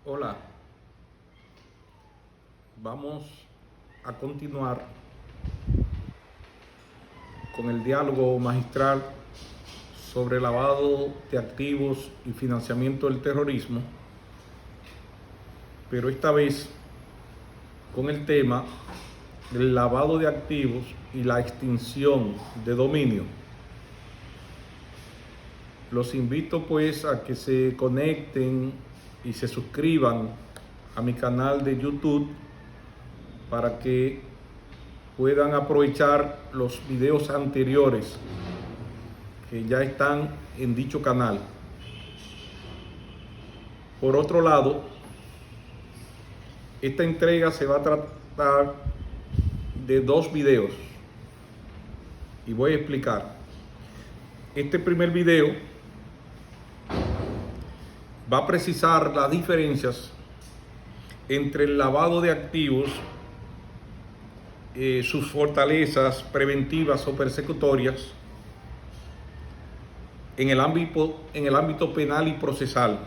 Hola, vamos a continuar con el diálogo magistral sobre lavado de activos y financiamiento del terrorismo, pero esta vez con el tema del lavado de activos y la extinción de dominio. Los invito pues a que se conecten y se suscriban a mi canal de YouTube para que puedan aprovechar los videos anteriores que ya están en dicho canal. Por otro lado, esta entrega se va a tratar de dos videos y voy a explicar. Este primer video va a precisar las diferencias entre el lavado de activos, sus fortalezas preventivas o persecutorias en el ámbito penal y procesal,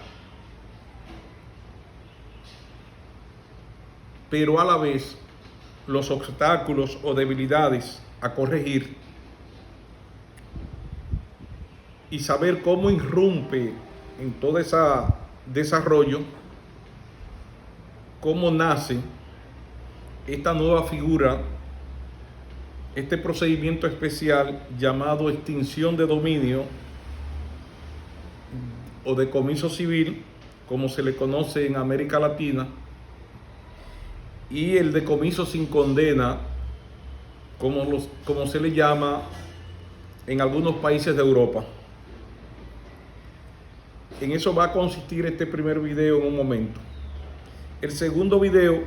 pero a la vez los obstáculos o debilidades a corregir y saber cómo irrumpe en todo ese desarrollo, cómo nace esta nueva figura, este procedimiento especial llamado extinción de dominio o decomiso civil, como se le conoce en América Latina, y el decomiso sin condena, como se le llama en algunos países de Europa. En eso va a consistir este primer video en un momento. El segundo video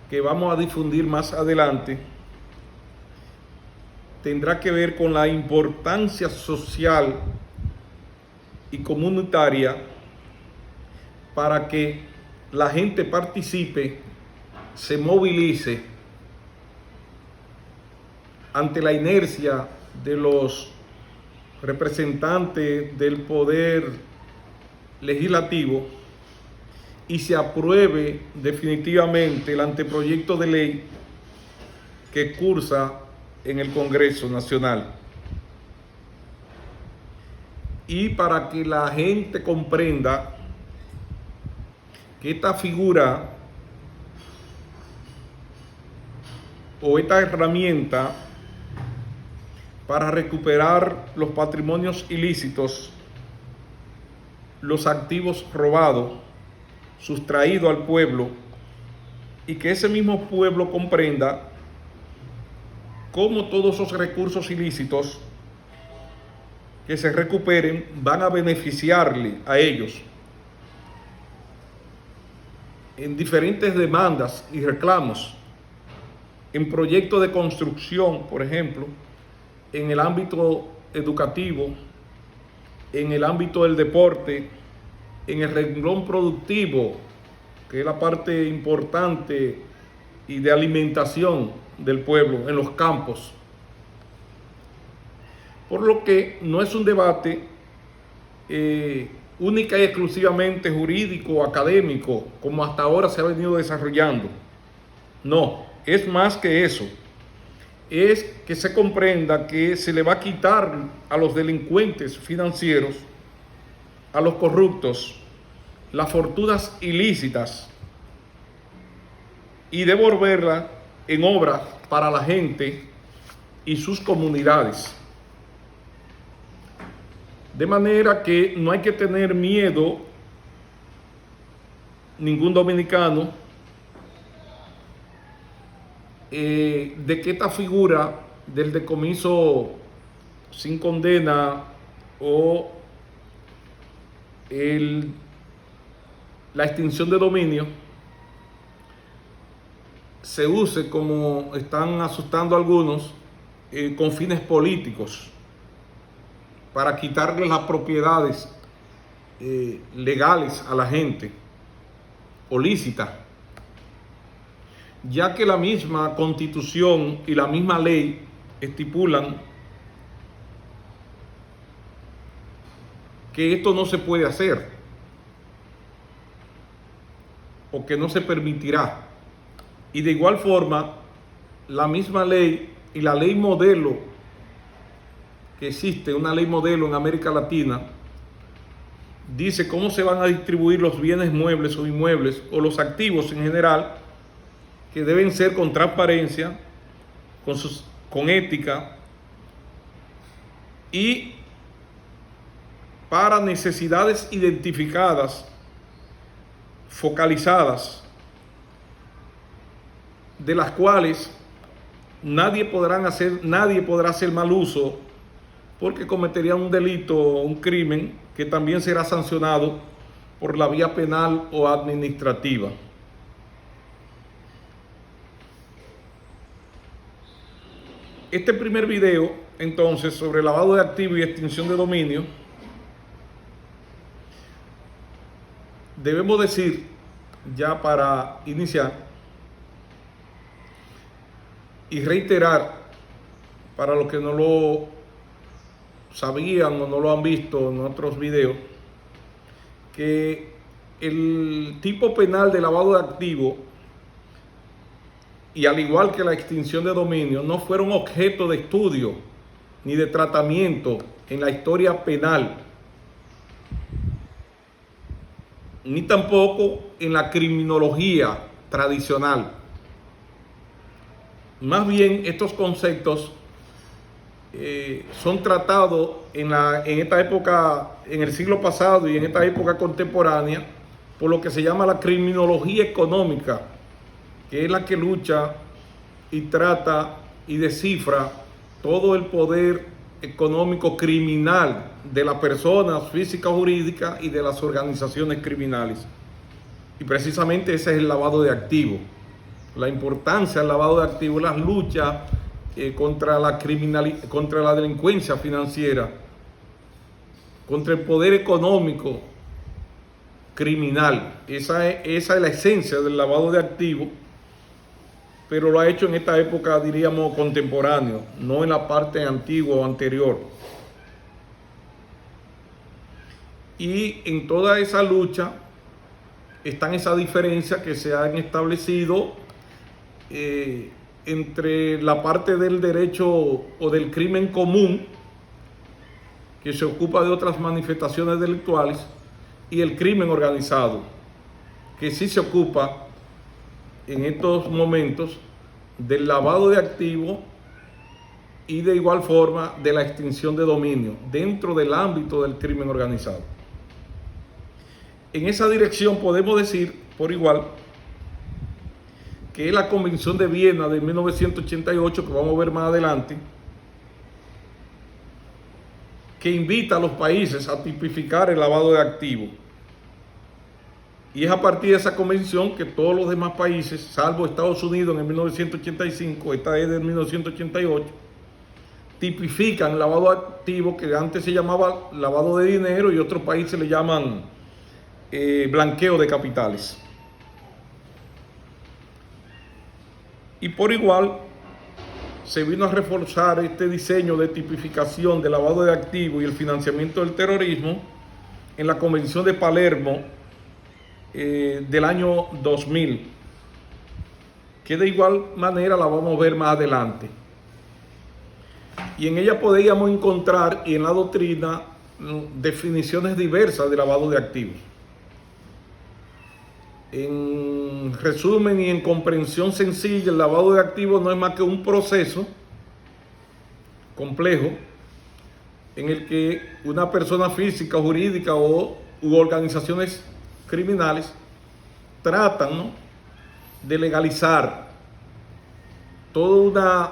que vamos a difundir más adelante tendrá que ver con la importancia social y comunitaria para que la gente participe, se movilice ante la inercia de los representantes del poder legislativo y se apruebe definitivamente el anteproyecto de ley que cursa en el Congreso Nacional. Y para que la gente comprenda que esta figura o esta herramienta para recuperar los patrimonios ilícitos, los activos robados, sustraídos al pueblo, y que ese mismo pueblo comprenda cómo todos esos recursos ilícitos que se recuperen van a beneficiarle a ellos en diferentes demandas y reclamos, en proyectos de construcción, por ejemplo, en el ámbito educativo, en el ámbito del deporte, en el renglón productivo, que es la parte importante y de alimentación del pueblo, en los campos. Por lo que no es un debate única y exclusivamente jurídico o académico, como hasta ahora se ha venido desarrollando. No, es más que eso. Es que se comprenda que se le va a quitar a los delincuentes financieros, a los corruptos, las fortunas ilícitas y devolverlas en obras para la gente y sus comunidades. De manera que no hay que tener miedo, ningún dominicano, de que esta figura del decomiso sin condena o la extinción de dominio se use, como están asustando algunos, con fines políticos, para quitarle las propiedades legales a la gente o lícitas, ya que la misma Constitución y la misma ley estipulan que esto no se puede hacer. o que no se permitirá. Y de igual forma, la misma ley y la ley modelo que existe, una ley modelo en América Latina, dice cómo se van a distribuir los bienes muebles o inmuebles o los activos en general, que deben ser con transparencia, con ética y para necesidades identificadas, focalizadas, de las cuales nadie podrá hacer mal uso, porque cometerían un delito o un crimen que también será sancionado por la vía penal o administrativa. Este primer video, entonces, sobre lavado de activos y extinción de dominio, debemos decir, ya para iniciar, y reiterar para los que no lo sabían o no lo han visto en otros videos, que el tipo penal de lavado de activos, y al igual que la extinción de dominio, no fueron objeto de estudio ni de tratamiento en la historia penal, ni tampoco en la criminología tradicional. Más bien, estos conceptos son tratados en esta época, en el siglo pasado y en esta época contemporánea, por lo que se llama la criminología económica, que es la que lucha y trata y descifra todo el poder económico criminal de las personas físicas o jurídicas y de las organizaciones criminales. Y precisamente ese es el lavado de activos. La importancia del lavado de activos, las luchas contra la delincuencia financiera, contra el poder económico criminal. Esa es la esencia del lavado de activos, pero lo ha hecho en esta época, diríamos, contemporáneo, no en la parte antigua o anterior. Y en toda esa lucha están esas diferencias que se han establecido entre la parte del derecho o del crimen común, que se ocupa de otras manifestaciones delictuales, y el crimen organizado, que sí se ocupa en estos momentos del lavado de activos y de igual forma de la extinción de dominio dentro del ámbito del crimen organizado. En esa dirección podemos decir por igual que es la Convención de Viena de 1988, que vamos a ver más adelante, que invita a los países a tipificar el lavado de activos. Y es a partir de esa convención que todos los demás países, salvo Estados Unidos en el 1985, esta es del 1988, tipifican el lavado de activos, que antes se llamaba lavado de dinero y otros países le llaman blanqueo de capitales. Y por igual se vino a reforzar este diseño de tipificación de lavado de activos y el financiamiento del terrorismo en la Convención de Palermo del año 2000, que de igual manera la vamos a ver más adelante. Y en ella podríamos encontrar, y en la doctrina, definiciones diversas de lavado de activos. En resumen y en comprensión sencilla, el lavado de activos no es más que un proceso complejo en el que una persona física, jurídica u organizaciones criminales tratan, ¿no?, de legalizar todos unos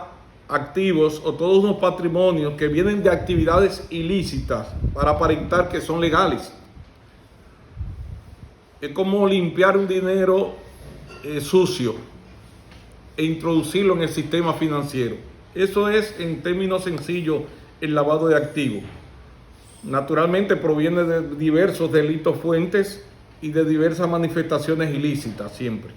activos o todos unos patrimonios que vienen de actividades ilícitas para aparentar que son legales. Es como limpiar un dinero sucio e introducirlo en el sistema financiero. Eso es, en términos sencillos, el lavado de activos. Naturalmente proviene de diversos delitos fuentes y de diversas manifestaciones ilícitas siempre.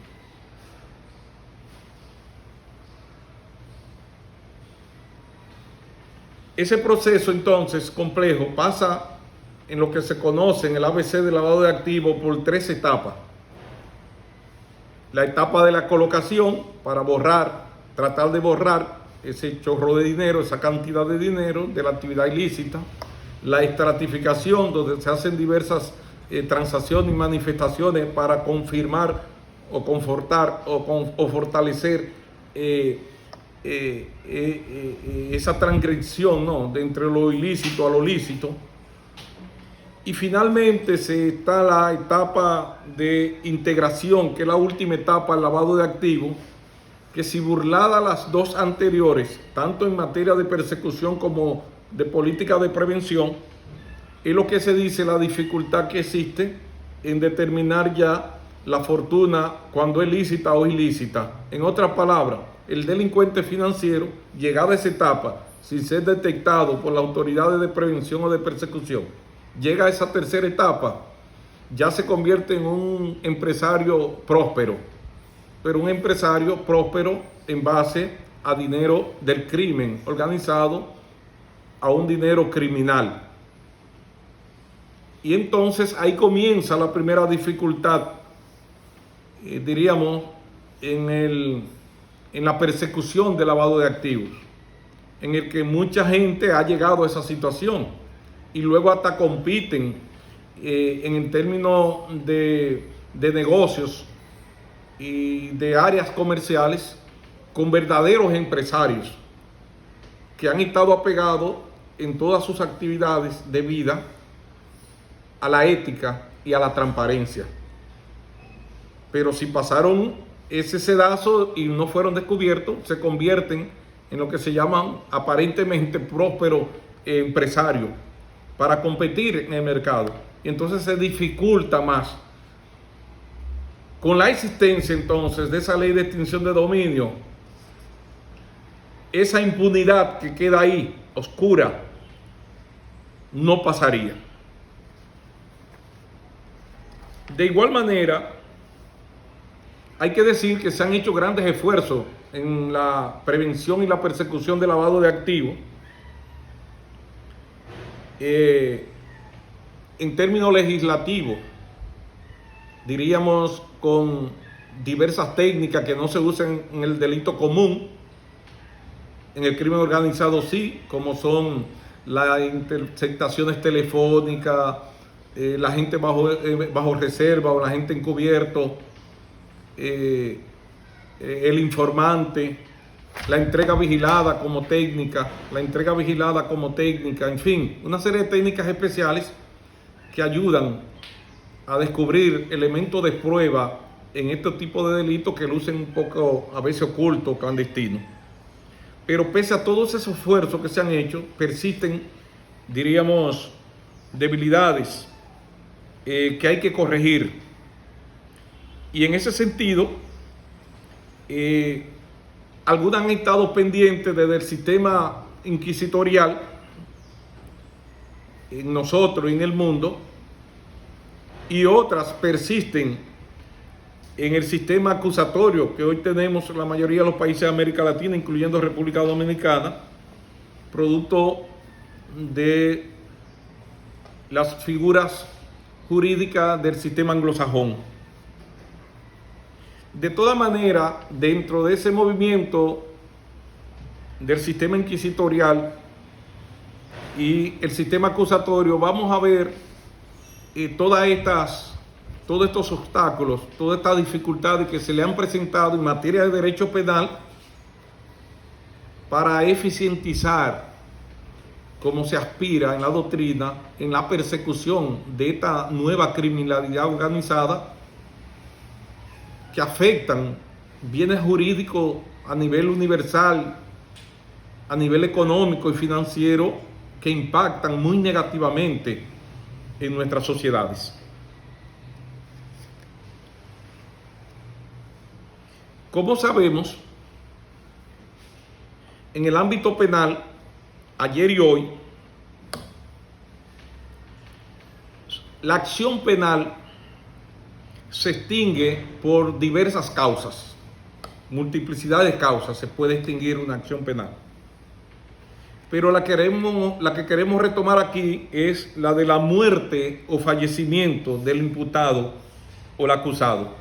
Ese proceso entonces complejo pasa en lo que se conoce en el ABC del lavado de activos por 3 etapas. la etapa de la colocación para borrar, tratar de borrar ese chorro de dinero, esa cantidad de dinero de la actividad ilícita, la estratificación, donde se hacen diversas transacciones y manifestaciones para confirmar o confortar o fortalecer esa transgresión, ¿no?, de entre lo ilícito a lo lícito. Y finalmente está la etapa de integración, que es la última etapa, el lavado de activos, que si burladas las dos anteriores, tanto en materia de persecución como de política de prevención, es lo que se dice la dificultad que existe en determinar ya la fortuna cuando es lícita o ilícita. En otras palabras, el delincuente financiero, llegada a esa etapa, sin ser detectado por las autoridades de prevención o de persecución, llega a esa tercera etapa, ya se convierte en un empresario próspero, pero un empresario próspero en base a dinero del crimen organizado, a un dinero criminal. Y entonces ahí comienza la primera dificultad, diríamos, en la persecución del lavado de activos, en el que mucha gente ha llegado a esa situación y luego hasta compiten en el término de negocios y de áreas comerciales con verdaderos empresarios que han estado apegados en todas sus actividades de vida a la ética y a la transparencia. Pero si pasaron ese sedazo y no fueron descubiertos, se convierten en lo que se llaman aparentemente prósperos empresarios para competir en el mercado. Y entonces se dificulta más. Con la existencia entonces de esa ley de extinción de dominio, esa impunidad que queda ahí, oscura, no pasaría. De igual manera, hay que decir que se han hecho grandes esfuerzos en la prevención y la persecución del lavado de activos. En términos legislativos, diríamos con diversas técnicas que no se usan en el delito común, en el crimen organizado sí, como son las interceptaciones telefónicas, la gente bajo reserva o la gente encubierto, el informante, la entrega vigilada como técnica, en fin, una serie de técnicas especiales que ayudan a descubrir elementos de prueba en este tipo de delitos que lucen un poco a veces ocultos, clandestinos. Pero pese a todos esos esfuerzos que se han hecho, persisten, diríamos, debilidades que hay que corregir. Y en ese sentido, algunas han estado pendientes desde el sistema inquisitorial en nosotros y en el mundo, y otras persisten en el sistema acusatorio que hoy tenemos en la mayoría de los países de América Latina, incluyendo República Dominicana, producto de las figuras jurídicas del sistema anglosajón. De toda manera, dentro de ese movimiento del sistema inquisitorial y el sistema acusatorio, vamos a ver todos estos obstáculos, todas estas dificultades que se le han presentado en materia de derecho penal para eficientizar, como se aspira en la doctrina, en la persecución de esta nueva criminalidad organizada que afectan bienes jurídicos a nivel universal, a nivel económico y financiero, que impactan muy negativamente en nuestras sociedades. Como sabemos, en el ámbito penal, ayer y hoy, la acción penal se extingue por diversas causas, multiplicidad de causas se puede extinguir una acción penal. Pero la que queremos retomar aquí es la de la muerte o fallecimiento del imputado o el acusado.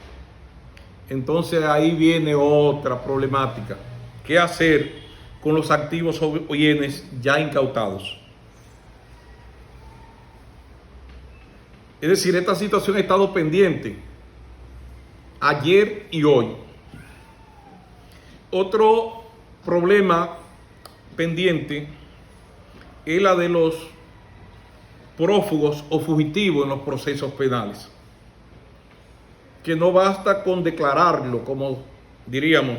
entonces ahí viene otra problemática. ¿Qué hacer con los activos o bienes ya incautados? Es decir, esta situación ha estado pendiente ayer y hoy. Otro problema pendiente es la de los prófugos o fugitivos en los procesos penales, que no basta con declararlo como diríamos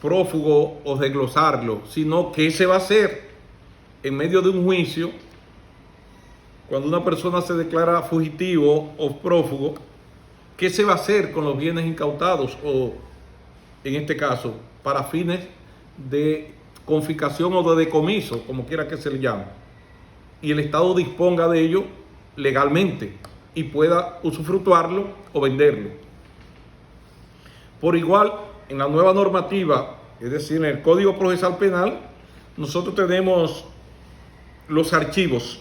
prófugo o desglosarlo, sino qué se va a hacer en medio de un juicio cuando una persona se declara fugitivo o prófugo. ¿Qué se va a hacer con los bienes incautados o, en este caso, para fines de confiscación o de decomiso, como quiera que se le llame, y el Estado disponga de ello legalmente y pueda usufructuarlo o venderlo? Por igual, en la nueva normativa, es decir, en el Código Procesal Penal, nosotros tenemos los archivos,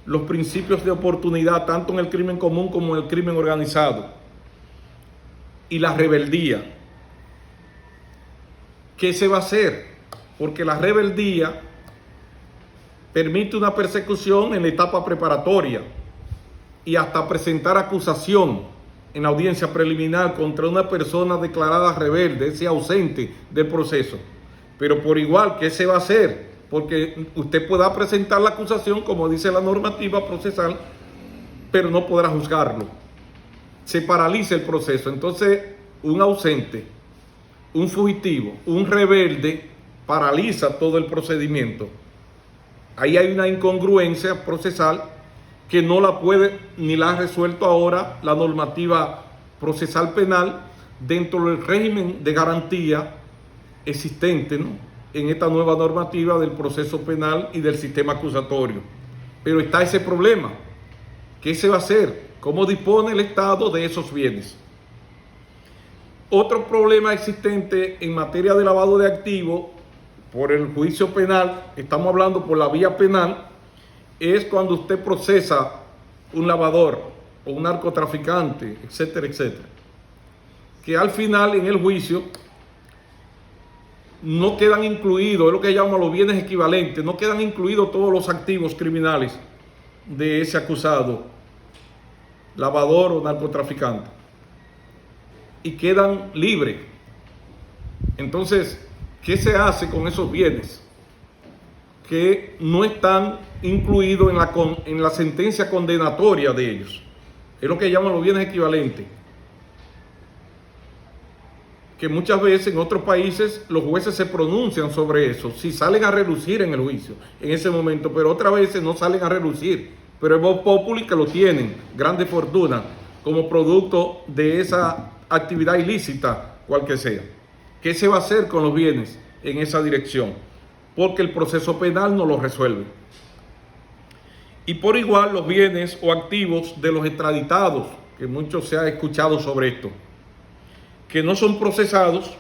los principios de oportunidad, tanto en el crimen común como en el crimen organizado, y la rebeldía. ¿Qué se va a hacer? Porque la rebeldía permite una persecución en la etapa preparatoria y hasta presentar acusación en la audiencia preliminar contra una persona declarada rebelde, ese ausente del proceso. Pero por igual, ¿qué se va a hacer? Porque usted podrá presentar la acusación, como dice la normativa procesal, pero no podrá juzgarlo. Se paraliza el proceso. Entonces, un ausente, un fugitivo, un rebelde, paraliza todo el procedimiento. Ahí hay una incongruencia procesal que no la puede ni la ha resuelto ahora la normativa procesal penal dentro del régimen de garantía existente, ¿no?, en esta nueva normativa del proceso penal y del sistema acusatorio. Pero está ese problema. ¿Qué se va a hacer? ¿Cómo dispone el Estado de esos bienes? Otro problema existente en materia de lavado de activos por el juicio penal, estamos hablando por la vía penal, es cuando usted procesa un lavador o un narcotraficante, etcétera, etcétera, que al final en el juicio no quedan incluidos, es lo que llaman los bienes equivalentes, no quedan incluidos todos los activos criminales de ese acusado, lavador o narcotraficante, y quedan libres. Entonces, ¿qué se hace con esos bienes que no están incluidos en la sentencia condenatoria de ellos? Es lo que llaman los bienes equivalentes, que muchas veces en otros países los jueces se pronuncian sobre eso, si salen a relucir en el juicio en ese momento, pero otras veces no salen a relucir, pero es vox populi que lo tienen, grande fortuna, como producto de esa actividad ilícita, cual que sea. ¿Qué se va a hacer con los bienes en esa dirección? Porque el proceso penal no lo resuelve. Y por igual los bienes o activos de los extraditados, que mucho se ha escuchado sobre esto, que no son procesados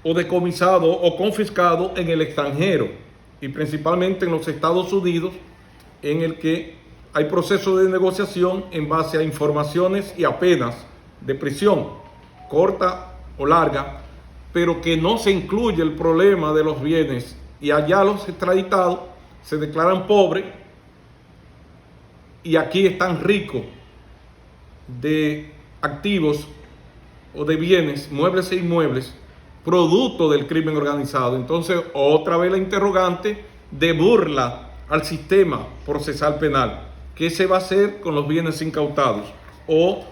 o decomisados o confiscados en el extranjero, y principalmente en los Estados Unidos, en el que hay procesos de negociación en base a informaciones y a penas de prisión, corta o larga, pero que no se incluye el problema de los bienes, y allá los extraditados se declaran pobres y aquí están ricos de activos o de bienes, muebles e inmuebles, producto del crimen organizado. Entonces, otra vez la interrogante de burla al sistema procesal penal. ¿Qué se va a hacer con los bienes incautados? O,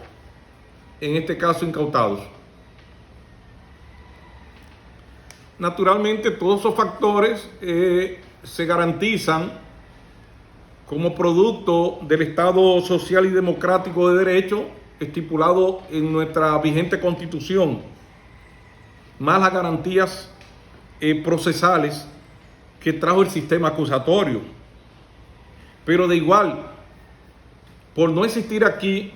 en este caso, incautados. Naturalmente, todos esos factores se garantizan como producto del Estado social y democrático de derecho estipulado en nuestra vigente Constitución, más las garantías procesales que trajo el sistema acusatorio. Pero de igual, por no existir aquí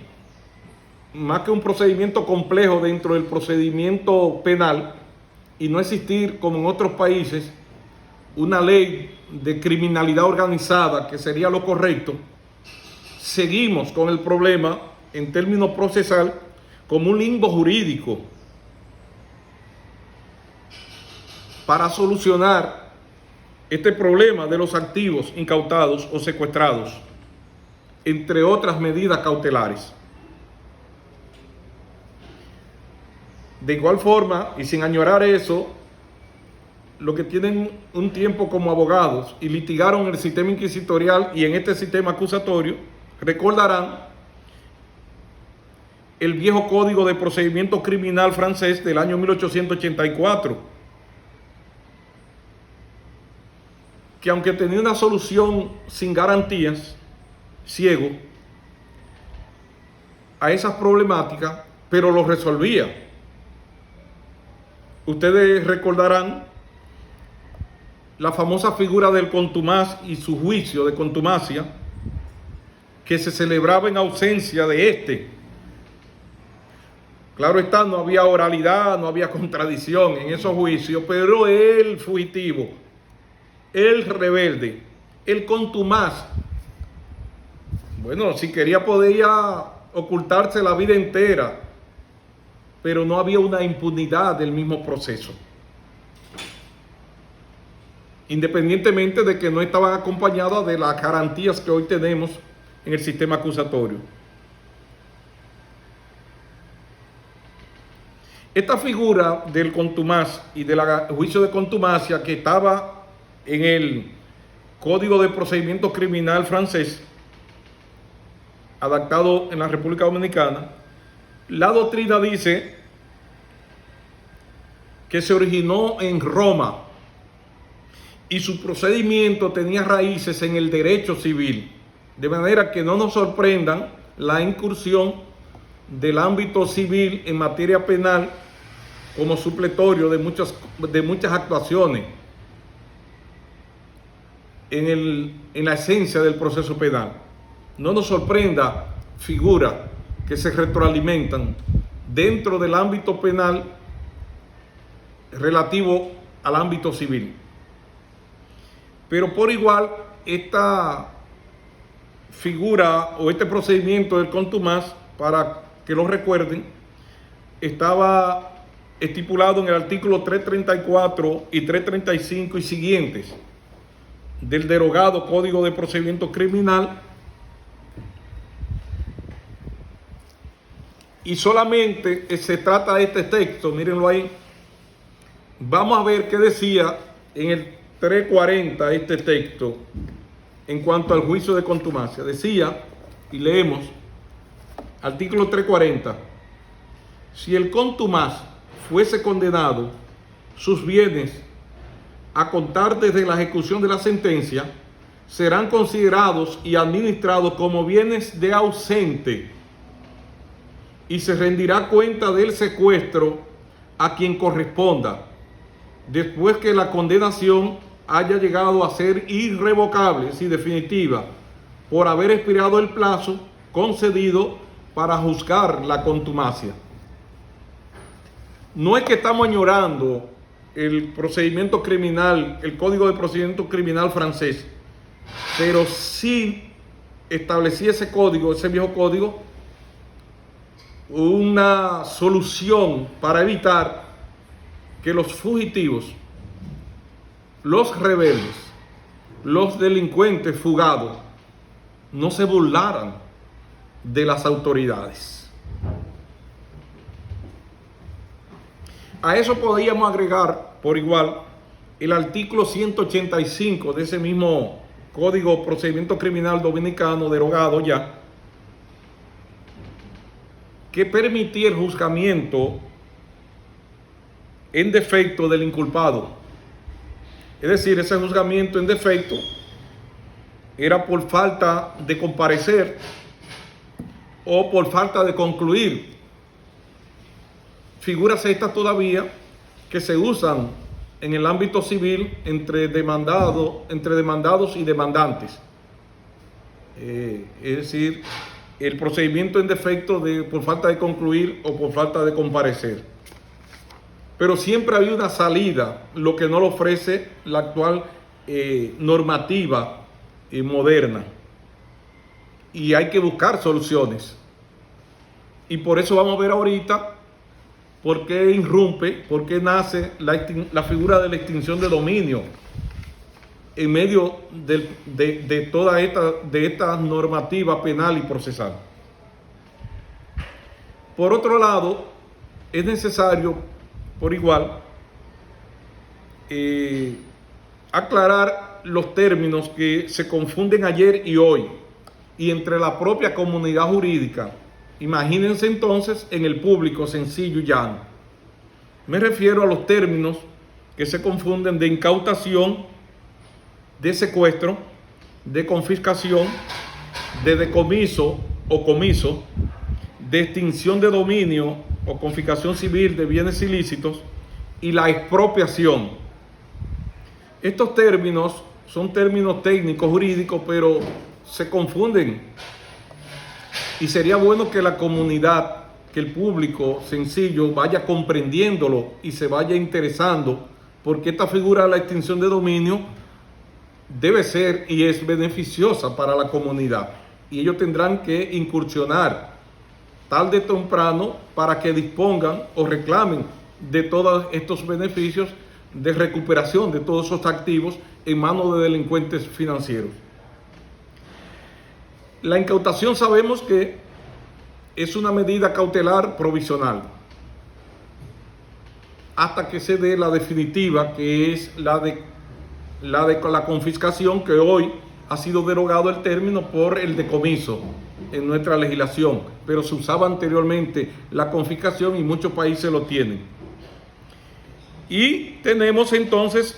más que un procedimiento complejo dentro del procedimiento penal y no existir, como en otros países, una ley de criminalidad organizada, que sería lo correcto, seguimos con el problema en términos procesal, como un limbo jurídico para solucionar este problema de los activos incautados o secuestrados, entre otras medidas cautelares. De igual forma, y sin añorar eso, los que tienen un tiempo como abogados y litigaron en el sistema inquisitorial y en este sistema acusatorio, recordarán el viejo Código de Procedimiento Criminal francés del año 1884, que aunque tenía una solución sin garantías, ciego, a esas problemáticas, pero lo resolvía. Ustedes recordarán la famosa figura del contumaz y su juicio de contumacia, que se celebraba en ausencia de este. Claro está, no había oralidad, no había contradicción en esos juicios, pero el fugitivo, el rebelde, el contumaz, bueno, si quería podía ocultarse la vida entera, pero no había una impunidad del mismo proceso, independientemente de que no estaban acompañadas de las garantías que hoy tenemos en el sistema acusatorio. Esta figura del contumaz y del juicio de contumacia que estaba en el Código de Procedimiento Criminal francés, adaptado en la República Dominicana, la doctrina dice que se originó en Roma y su procedimiento tenía raíces en el derecho civil, de manera que no nos sorprendan la incursión del ámbito civil en materia penal como supletorio de muchas actuaciones en la esencia del proceso penal. No nos sorprenda figuras que se retroalimentan dentro del ámbito penal relativo al ámbito civil. Pero por igual, esta figura o este procedimiento del contumaz, para que lo recuerden, estaba estipulado en el artículo 334 y 335 y siguientes del derogado Código de Procedimiento Criminal, y solamente se trata de este texto, mírenlo ahí. Vamos a ver qué decía en el 340 este texto en cuanto al juicio de contumacia. Decía, y leemos, artículo 340, si el contumaz fuese condenado, sus bienes, a contar desde la ejecución de la sentencia, serán considerados y administrados como bienes de ausente, y se rendirá cuenta del secuestro a quien corresponda, después que la condenación haya llegado a ser irrevocable, es decir, definitiva, por haber expirado el plazo concedido para juzgar la contumacia. No es que estamos añorando el procedimiento criminal, el Código de Procedimiento Criminal francés, pero sí establecía ese código, ese viejo código, una solución para evitar que los fugitivos, los rebeldes, los delincuentes fugados no se burlaran de las autoridades. A eso podríamos agregar por igual el artículo 185 de ese mismo Código Procedimiento Criminal Dominicano, derogado ya, que permitía el juzgamiento en defecto del inculpado. Es decir, ese juzgamiento en defecto era por falta de comparecer o por falta de concluir. Figuras estas todavía que se usan en el ámbito civil entre demandados y demandantes. Es decir, el procedimiento en defecto por falta de concluir o por falta de comparecer. Pero siempre había una salida, lo que no lo ofrece la actual normativa moderna. Y hay que buscar soluciones. Y por eso vamos a ver ahorita por qué irrumpe, por qué nace la figura de la extinción de dominio en medio de toda esta normativa penal y procesal. Por otro lado, es necesario, por igual, aclarar los términos que se confunden ayer y hoy, y entre la propia comunidad jurídica. Imagínense entonces en el público sencillo y llano. Me refiero a los términos que se confunden de incautación, de secuestro, de confiscación, de decomiso o comiso, de extinción de dominio o confiscación civil de bienes ilícitos y la expropiación. Estos términos son términos técnicos, jurídicos, pero se confunden. Y sería bueno que la comunidad, que el público sencillo vaya comprendiéndolo y se vaya interesando, porque esta figura de la extinción de dominio debe ser y es beneficiosa para la comunidad. Y ellos tendrán que incursionar tarde o temprano para que dispongan o reclamen de todos estos beneficios de recuperación de todos esos activos en manos de delincuentes financieros. La incautación sabemos que es una medida cautelar provisional hasta que se dé la definitiva, que es la confiscación, que hoy ha sido derogado el término por el decomiso en nuestra legislación, pero se usaba anteriormente la confiscación y muchos países lo tienen. Y tenemos entonces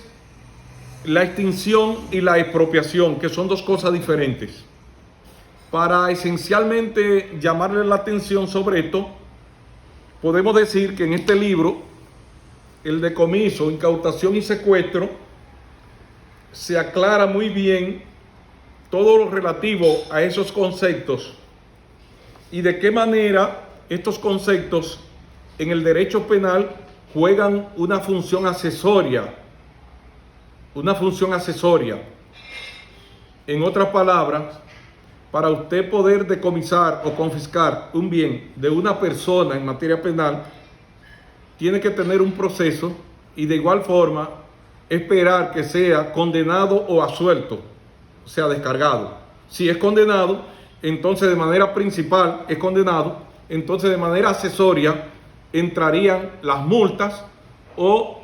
la extinción y la expropiación, que son dos cosas diferentes. Para esencialmente llamarle la atención sobre esto, podemos decir que en este libro, el decomiso, incautación y secuestro, se aclara muy bien todo lo relativo a esos conceptos y de qué manera estos conceptos en el derecho penal juegan una función accesoria. En otras palabras, para usted poder decomisar o confiscar un bien de una persona en materia penal, tiene que tener un proceso y de igual forma esperar que sea condenado o absuelto, o sea, descargado. Si es condenado, entonces de manera principal es condenado, entonces de manera accesoria entrarían las multas o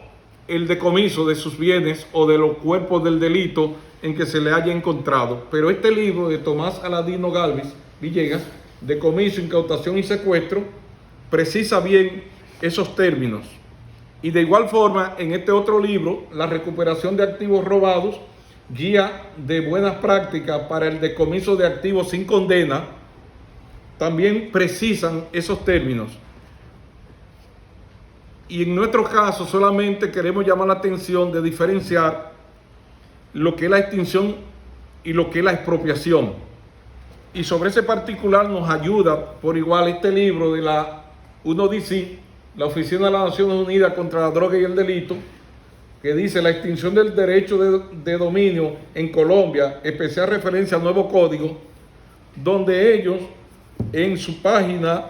el decomiso de sus bienes o de los cuerpos del delito en que se le haya encontrado. Pero este libro de Tomás Aladino Galvis Villegas, Decomiso, Incautación y Secuestro, precisa bien esos términos. Y de igual forma, en este otro libro, La recuperación de activos robados, guía de buenas prácticas para el decomiso de activos sin condena, también precisan esos términos. Y en nuestro caso solamente queremos llamar la atención de diferenciar lo que es la extinción y lo que es la expropiación. Y sobre ese particular nos ayuda por igual este libro de la UNODC, la Oficina de las Naciones Unidas contra la Droga y el Delito, que dice la extinción del derecho de dominio en Colombia, especial referencia al nuevo código, donde ellos en su página,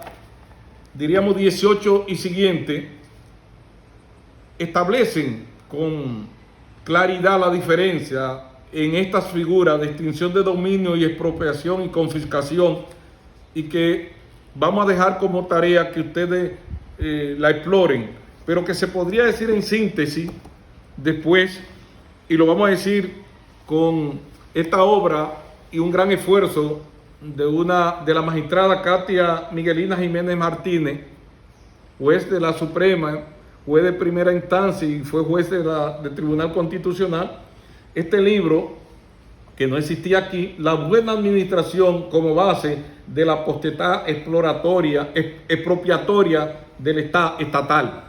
diríamos 18 y siguiente, establecen con claridad la diferencia en estas figuras de extinción de dominio y expropiación y confiscación, y que vamos a dejar como tarea que ustedes la exploren, pero que se podría decir en síntesis después, y lo vamos a decir con esta obra y un gran esfuerzo de la magistrada Katia Miguelina Jiménez Martínez, juez de la Suprema, juez de primera instancia y fue juez del Tribunal Constitucional. Este libro, que no existía aquí, La buena administración como base de la potestad expropiatoria del Estado estatal,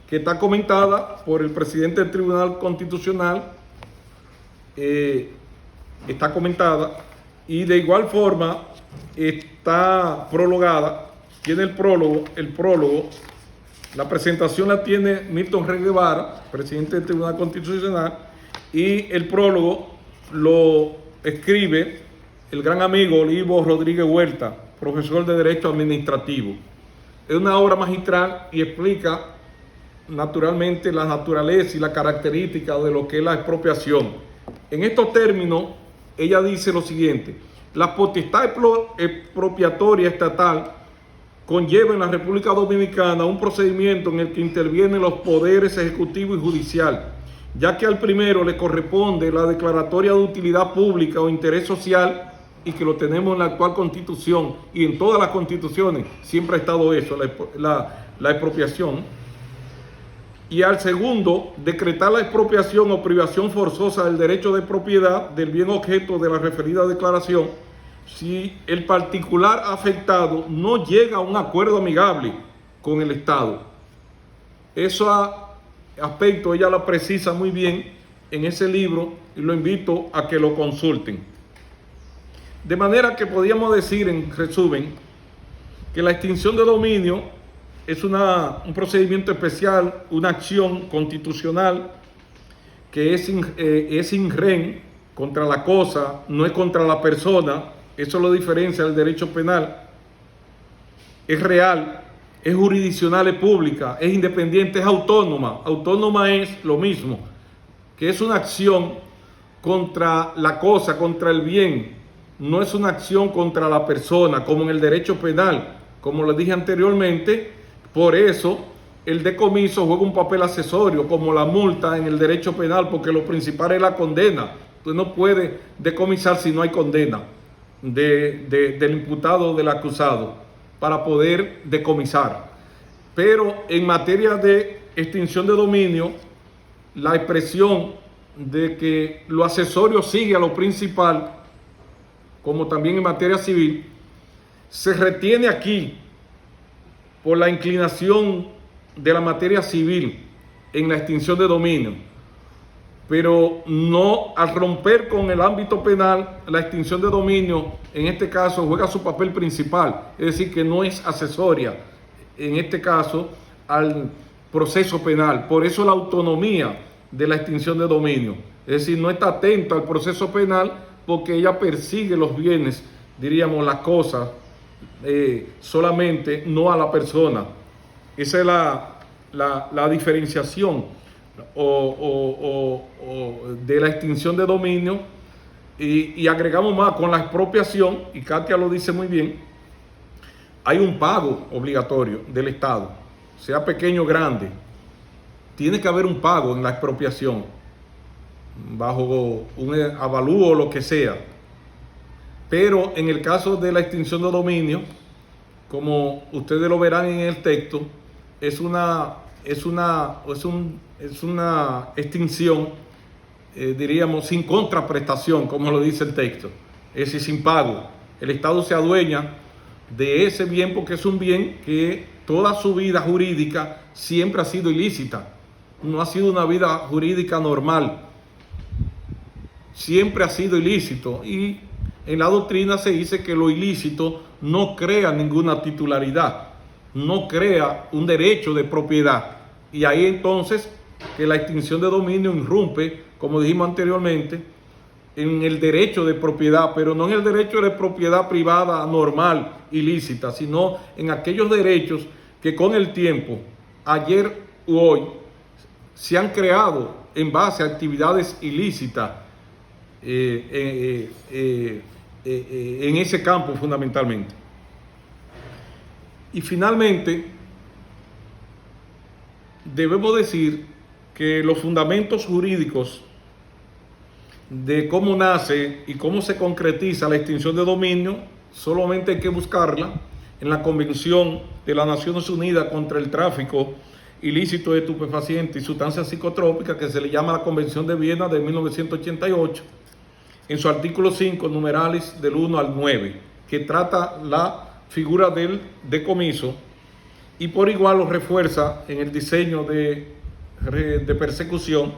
que está comentada por el presidente del Tribunal Constitucional, está comentada, y de igual forma está prologada, tiene el prólogo. La presentación la tiene Milton Rey Guevara, presidente del Tribunal Constitucional, y el prólogo lo escribe el gran amigo Olivo Rodríguez Huerta, profesor de Derecho Administrativo. Es una obra magistral y explica naturalmente la naturaleza y la característica de lo que es la expropiación. En estos términos, ella dice lo siguiente: la potestad expropiatoria estatal conlleva en la República Dominicana un procedimiento en el que intervienen los poderes ejecutivo y judicial, ya que al primero le corresponde la declaratoria de utilidad pública o interés social, y que lo tenemos en la actual Constitución y en todas las constituciones siempre ha estado eso, la expropiación. Y al segundo, decretar la expropiación o privación forzosa del derecho de propiedad del bien objeto de la referida declaración, si el particular afectado no llega a un acuerdo amigable con el Estado. Ese aspecto ella lo precisa muy bien en ese libro y lo invito a que lo consulten. De manera que podríamos decir, en resumen, que la extinción de dominio es un procedimiento especial, una acción constitucional que es in rem contra la cosa, no es contra la persona. Eso lo diferencia del derecho penal. Es real, es jurisdiccional, es pública, es independiente, es autónoma. Autónoma es lo mismo, que es una acción contra la cosa, contra el bien. No es una acción contra la persona, como en el derecho penal. Como les dije anteriormente, por eso el decomiso juega un papel accesorio, como la multa en el derecho penal, porque lo principal es la condena. Usted no puede decomisar si no hay condena del imputado o del acusado para poder decomisar. Pero en materia de extinción de dominio, la expresión de que lo accesorio sigue a lo principal, como también en materia civil, se retiene aquí por la inclinación de la materia civil en la extinción de dominio, pero no al romper con el ámbito penal. La extinción de dominio en este caso juega su papel principal, es decir, que no es accesoria en este caso al proceso penal. Por eso la autonomía de la extinción de dominio, es decir, no está atento al proceso penal, porque ella persigue los bienes, diríamos las cosas, solamente, no a la persona. Esa es la diferenciación de la extinción de dominio. Y agregamos más con la expropiación, y Katia lo dice muy bien, hay un pago obligatorio del Estado, sea pequeño o grande. Tiene que haber un pago en la expropiación, bajo un avalúo o lo que sea. Pero en el caso de la extinción de dominio, como ustedes lo verán en el texto, es una extinción, diríamos, sin contraprestación, como lo dice el texto, es decir, sin pago. El Estado se adueña de ese bien porque es un bien que toda su vida jurídica siempre ha sido ilícita, no ha sido una vida jurídica normal, siempre ha sido ilícito. Y en la doctrina se dice que lo ilícito no crea ninguna titularidad, no crea un derecho de propiedad. Y ahí entonces que la extinción de dominio irrumpe, como dijimos anteriormente, en el derecho de propiedad, pero no en el derecho de propiedad privada normal, ilícita, sino en aquellos derechos que con el tiempo, ayer u hoy, se han creado en base a actividades ilícitas en ese campo fundamentalmente. Y finalmente, debemos decir que los fundamentos jurídicos de cómo nace y cómo se concretiza la extinción de dominio, solamente hay que buscarla en la Convención de las Naciones Unidas contra el tráfico ilícito de estupefacientes y sustancias psicotrópicas, que se le llama la Convención de Viena de 1988, en su artículo 5, numerales del 1 al 9, que trata la figura del decomiso, y por igual lo refuerza en el diseño de persecución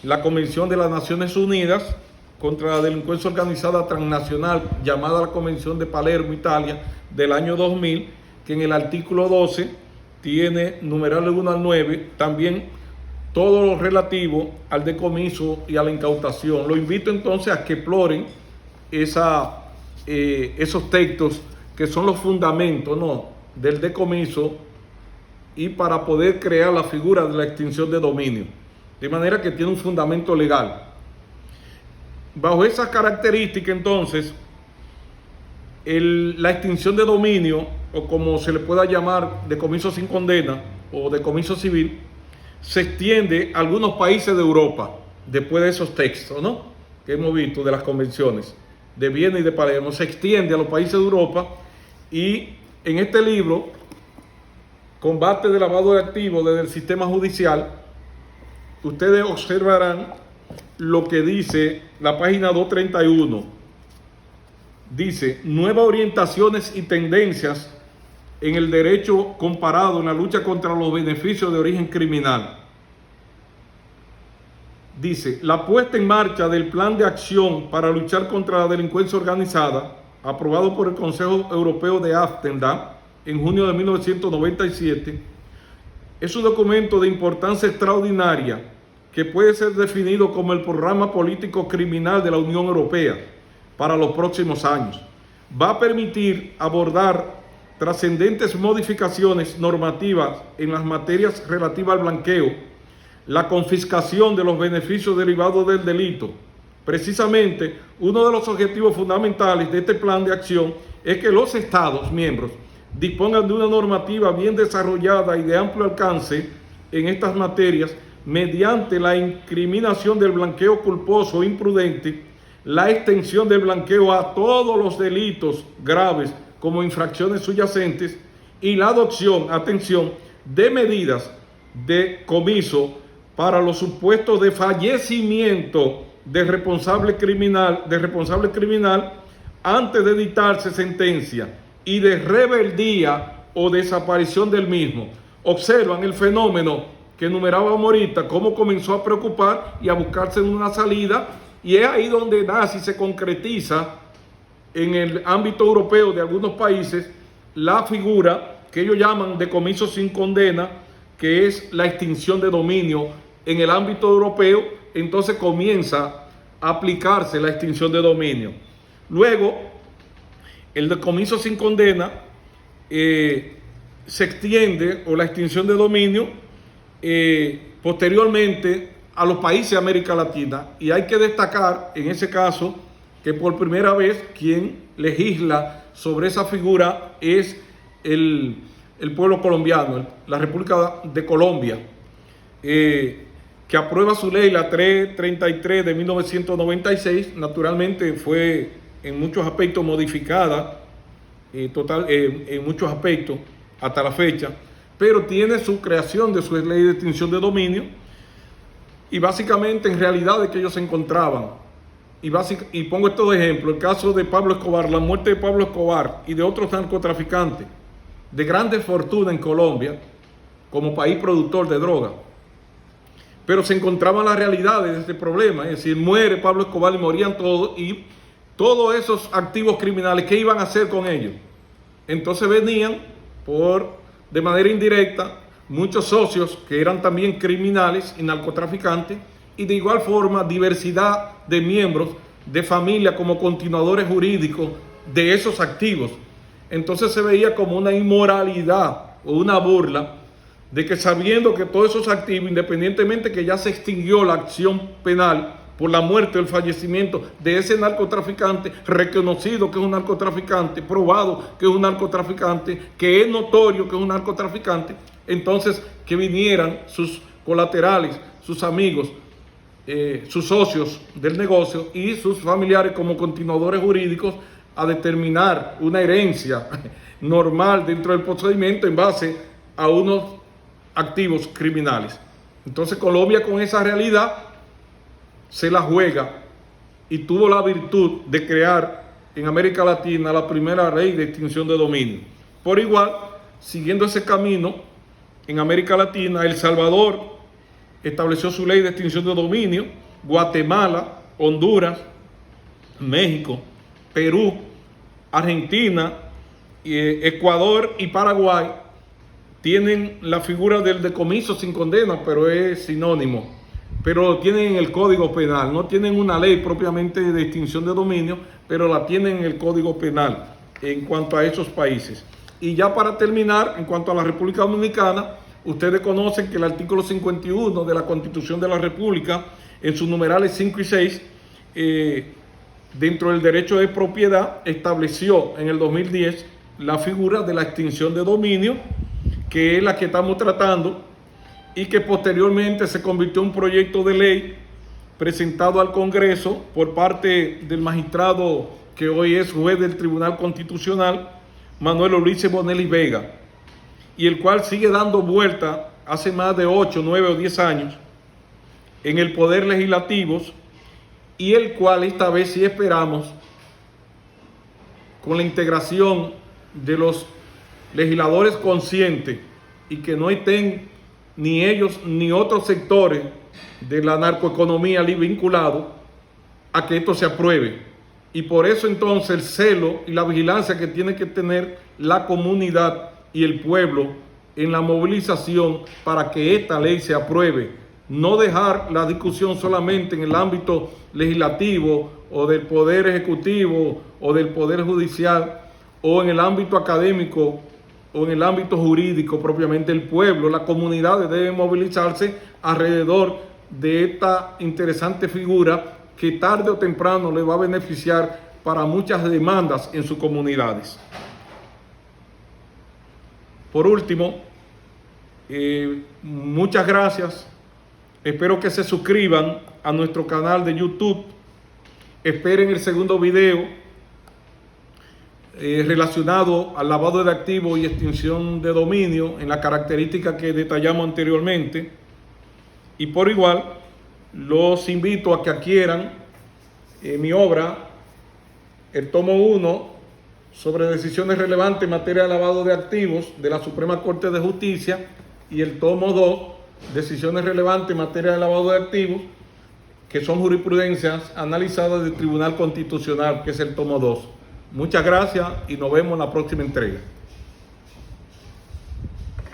la Convención de las Naciones Unidas contra la delincuencia organizada transnacional, llamada la Convención de Palermo, Italia, del año 2000, que en el artículo 12 tiene numerales 1 al 9, también todo lo relativo al decomiso y a la incautación. Lo invito entonces a que exploren esos textos que son los fundamentos, ¿no?, del decomiso y para poder crear la figura de la extinción de dominio. De manera que tiene un fundamento legal. Bajo esa característica, entonces, la extinción de dominio, o como se le pueda llamar, decomiso sin condena o decomiso civil, se extiende a algunos países de Europa, después de esos textos, ¿no?, que hemos visto de las convenciones de Viena y de Palermo. Se extiende a los países de Europa, y en este libro, Combate del lavado de activos desde el sistema judicial, ustedes observarán lo que dice la página 231. Dice: nuevas orientaciones y tendencias en el derecho comparado en la lucha contra los beneficios de origen criminal. Dice: la puesta en marcha del Plan de Acción para luchar contra la delincuencia organizada, aprobado por el Consejo Europeo de Ámsterdam en junio de 1997, es un documento de importancia extraordinaria que puede ser definido como el programa político criminal de la Unión Europea para los próximos años. Va a permitir abordar trascendentes modificaciones normativas en las materias relativas al blanqueo, la confiscación de los beneficios derivados del delito. Precisamente, uno de los objetivos fundamentales de este plan de acción es que los Estados miembros dispongan de una normativa bien desarrollada y de amplio alcance en estas materias, mediante la incriminación del blanqueo culposo o imprudente, la extensión del blanqueo a todos los delitos graves como infracciones subyacentes, y la adopción, atención, de medidas de comiso para los supuestos de fallecimiento de responsable criminal antes de dictarse sentencia, y de rebeldía o desaparición del mismo. Observan el fenómeno que enumerábamos ahorita, cómo comenzó a preocupar y a buscarse una salida, y es ahí donde nace y se concretiza en el ámbito europeo de algunos países la figura que ellos llaman decomiso sin condena, que es la extinción de dominio en el ámbito europeo. Entonces comienza a aplicarse la extinción de dominio. Luego, el decomiso sin condena se extiende, o la extinción de dominio, posteriormente a los países de América Latina, y hay que destacar en ese caso que por primera vez quien legisla sobre esa figura es el pueblo colombiano, la República de Colombia, que aprueba su ley, la 333 de 1996. Naturalmente fue en muchos aspectos modificada, en muchos aspectos hasta la fecha, pero tiene su creación de su ley de extinción de dominio, y básicamente en realidad de que ellos se encontraban. Y pongo estos ejemplos: el caso de Pablo Escobar, la muerte de Pablo Escobar y de otros narcotraficantes de grande fortuna en Colombia, como país productor de droga. Pero se encontraban las realidades de este problema, es decir, muere Pablo Escobar y morían todos, y todos esos activos criminales, ¿qué iban a hacer con ellos? Entonces venían de manera indirecta muchos socios que eran también criminales y narcotraficantes, y de igual forma diversidad de miembros de familia como continuadores jurídicos de esos activos. Entonces se veía como una inmoralidad o una burla de que, sabiendo que todos esos activos, independientemente que ya se extinguió la acción penal por la muerte o el fallecimiento de ese narcotraficante, reconocido que es un narcotraficante, probado que es un narcotraficante, que es notorio que es un narcotraficante, entonces que vinieran sus colaterales, sus amigos, sus socios del negocio y sus familiares como continuadores jurídicos a determinar una herencia normal dentro del procedimiento en base a unos activos criminales. Entonces Colombia, con esa realidad, se la juega y tuvo la virtud de crear en América Latina la primera ley de extinción de dominio. Por igual, siguiendo ese camino, en América Latina, El Salvador estableció su ley de extinción de dominio, Guatemala, Honduras, México, Perú, Argentina, Ecuador y Paraguay tienen la figura del decomiso sin condena, pero es sinónimo. Pero lo tienen en el Código Penal. No tienen una ley propiamente de extinción de dominio, pero la tienen en el Código Penal en cuanto a esos países. Y ya para terminar, en cuanto a la República Dominicana, ustedes conocen que el artículo 51 de la Constitución de la República, en sus numerales 5 y 6, dentro del derecho de propiedad, estableció en el 2010 la figura de la extinción de dominio, que es la que estamos tratando, y que posteriormente se convirtió en un proyecto de ley presentado al Congreso por parte del magistrado que hoy es juez del Tribunal Constitucional, Manuel Ulises Bonelli Vega, y el cual sigue dando vuelta hace más de 8, 9 o 10 años en el Poder Legislativo, y el cual esta vez sí esperamos, con la integración de los legisladores conscientes y que no estén ni ellos ni otros sectores de la narcoeconomía vinculados, a que esto se apruebe. Y por eso entonces el celo y la vigilancia que tiene que tener la comunidad y el pueblo en la movilización para que esta ley se apruebe. No dejar la discusión solamente en el ámbito legislativo o del Poder Ejecutivo o del Poder Judicial o en el ámbito académico o en el ámbito jurídico propiamente. El pueblo, las comunidades deben movilizarse alrededor de esta interesante figura que tarde o temprano le va a beneficiar para muchas demandas en sus comunidades. Por último, muchas gracias. Espero que se suscriban a nuestro canal de YouTube. Esperen el segundo video relacionado al lavado de activos y extinción de dominio en la característica que detallamos anteriormente. Y por igual, los invito a que adquieran mi obra, el tomo 1, sobre decisiones relevantes en materia de lavado de activos de la Suprema Corte de Justicia, y el tomo 2, decisiones relevantes en materia de lavado de activos, que son jurisprudencias analizadas del Tribunal Constitucional, que es el tomo 2. Muchas gracias y nos vemos en la próxima entrega.